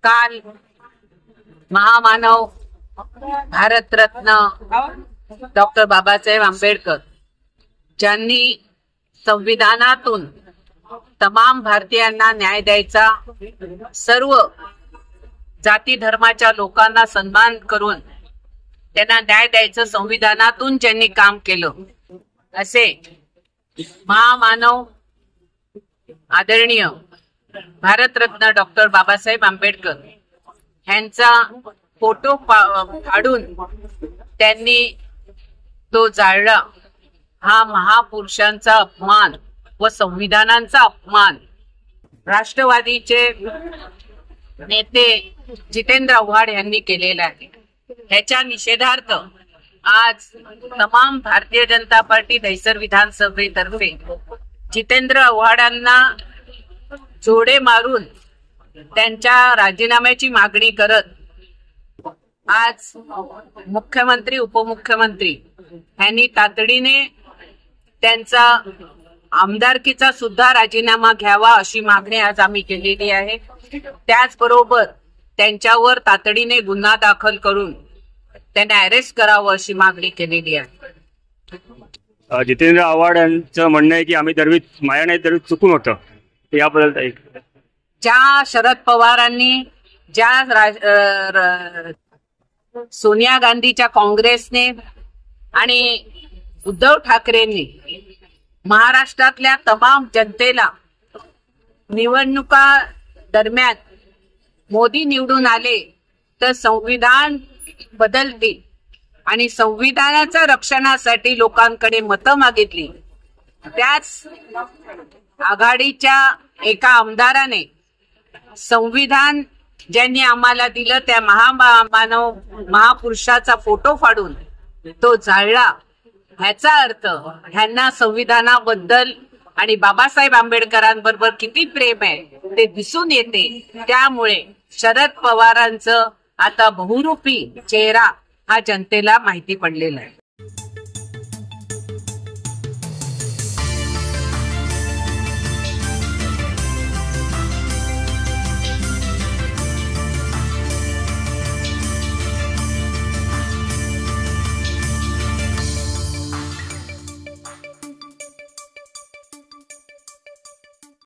काल महामानव भारतरत्न डॉक्टर बाबासाहेब आंबेडकर ज्यांनी संविधानातून तमाम भारतीयांना न्याय द्यायचा, सर्व जाती धर्माच्या लोकांना सन्मान करून त्यांना न्याय द्यायचं संविधानातून ज्यांनी काम केलं, असे महामानव आदरणीय भारतरत्न डॉक्टर बाबासाहेब आंबेडकर यांचा फोटो फाडून त्यांनी तो जाळला, हा महापुरुषांचा अपमान व संविधानाचा अपमान राष्ट्रवादीचे नेते जितेंद्र आव्हाड यांनी केलेला आहे। ह्याच्या निषेधार्थ आज तमाम भारतीय जनता पार्टी दहिसर विधानसभेतर्फे जितेंद्र आव्हाडांना जोडे मारून त्यांच्या राजीनाम्याची मागणी करत आज मुख्यमंत्री उपमुख्यमंत्री यांनी तातडीने त्यांचा आमदारकीचा सुद्धा राजीनामा घ्यावा अशी मागणी आज आम्ही केलेली आहे। त्याचबरोबर त्यांच्यावर तातडीने गुन्हा दाखल करून त्यांना अरेस्ट करावं अशी मागणी केलेली आहे। जितेंद्र आव्हाड यांचं म्हणणं आहे की आम्ही दरवीत माया नाही दरवीत चुकून होतं, याबद्दल ज्या शरद पवारांनी, ज्या सोनिया गांधीच्या काँग्रेसने आणि उद्धव ठाकरेंनी महाराष्ट्रातल्या तमाम जनतेला निवडणुका दरम्यान मोदी निवडून आले तर संविधान बदलतील आणि संविधानाच्या रक्षणासाठी लोकांकडे मतं मागितली, त्याच आघाडीच्या एका आमदाराने संविधान ज्यांनी आम्हाला दिलं त्या महामानव महापुरुषाचा फोटो फाडून तो जाळला। ह्याचा अर्थ ह्यांना संविधानाबद्दल आणि बाबासाहेब आंबेडकरांबरोबर किती प्रेम आहे ते दिसून येते। त्यामुळे शरद पवारांचं आता बहुरूपी चेहरा हा जनतेला माहिती पडलेला आहे।